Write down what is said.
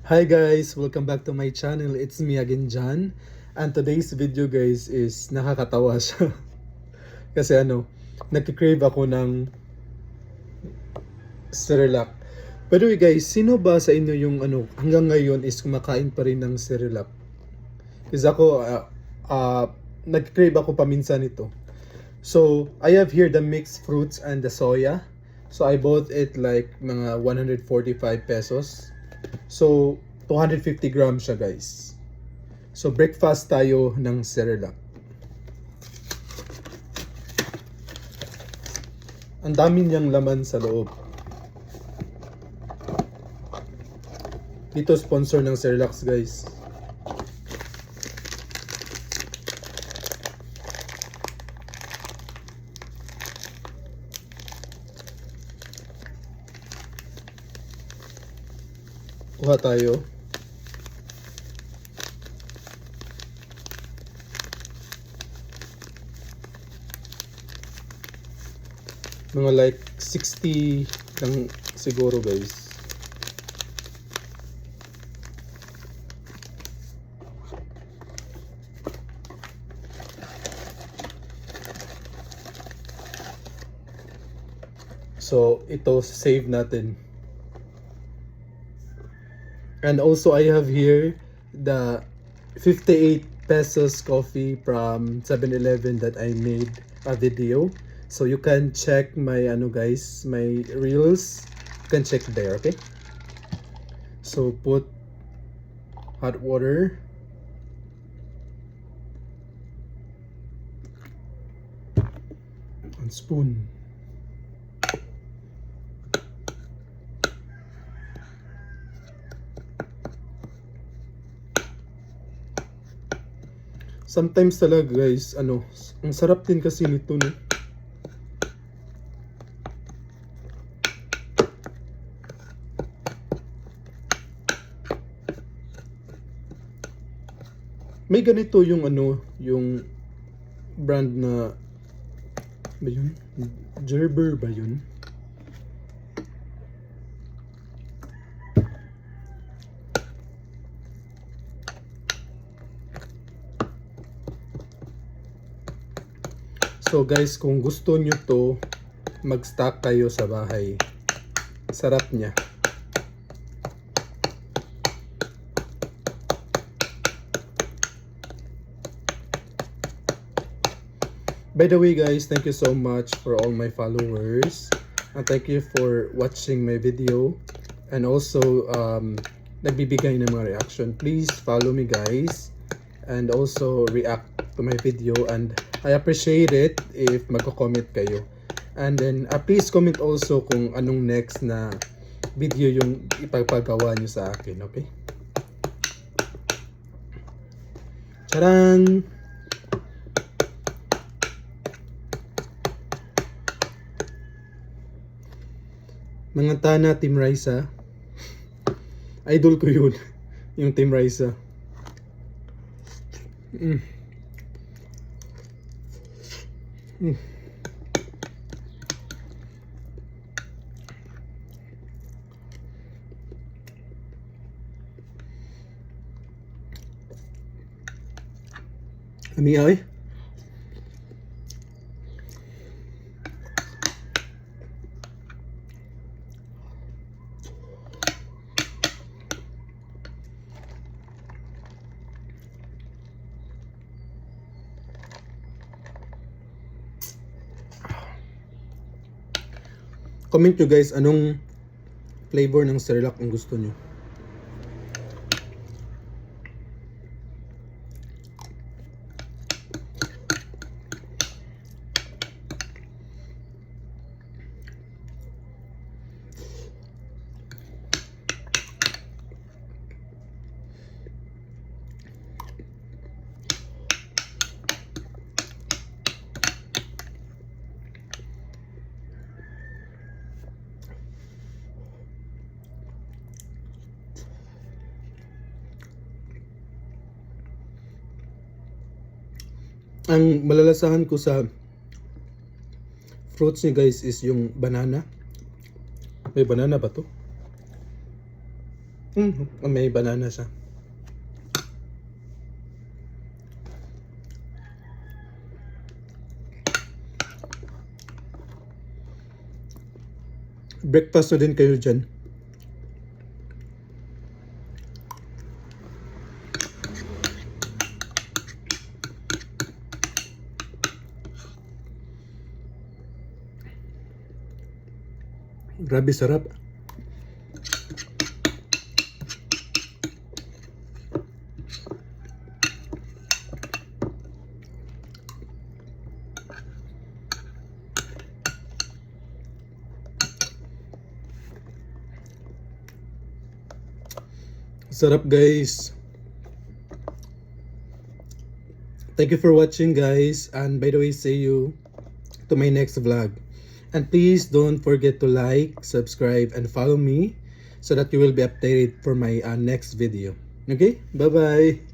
Hi guys! Welcome back to my channel. It's me again, John. And today's video guys is nakakatawa siya. Kasi nagkikrave ako ng Cerelac. By the way guys, sino ba sa inyo yung hanggang ngayon is kumakain pa rin ng Cerelac? Kasi ako, nagkikrave ako paminsan nito. So, I have here the mixed fruits and the soya. So, I bought it like mga 145 pesos. So, 250 grams siya guys. So, breakfast tayo ng Cerelac. Ang dami niyang laman sa loob. Dito sponsor ng Cerelac guys. Kuha tayo. Mga like 60 lang siguro guys. So ito save natin. And also I have here the 58 pesos coffee from 7-Eleven that I made a video. So you can check my guys, my reels. You can check there, okay? So put hot water. And spoon. Sometimes talaga guys, ang sarap din kasi nito, no? May ganito yung yung brand na ba yun? Gerber ba yun? So guys, kung gusto nyo to, mag-stock kayo sa bahay. Sarap niya. By the way guys, thank you so much for all my followers. And thank you for watching my video. And also, nagbibigay ng mga reaction. Please follow me guys. And also react to my video. And I appreciate it if magko-comment kayo. And then, please comment also kung anong next na video yung ipagpagawa nyo sa akin, okay? Charang! Mga tana, Team Raisa. Idol ko yun. Yung Team Raisa. Ami ay. Comment nyo guys anong flavor ng Cerelac ang gusto nyo. Ang malalasahan ko sa fruits niya guys is yung banana. May banana ba to? May banana siya. Breakfast na din kayo dyan. Grabe sarap. Sarap guys. Thank you for watching guys, and by the way, see you to my next vlog. And please don't forget to like, subscribe, and follow me so that you will be updated for my next video. Okay? Bye-bye.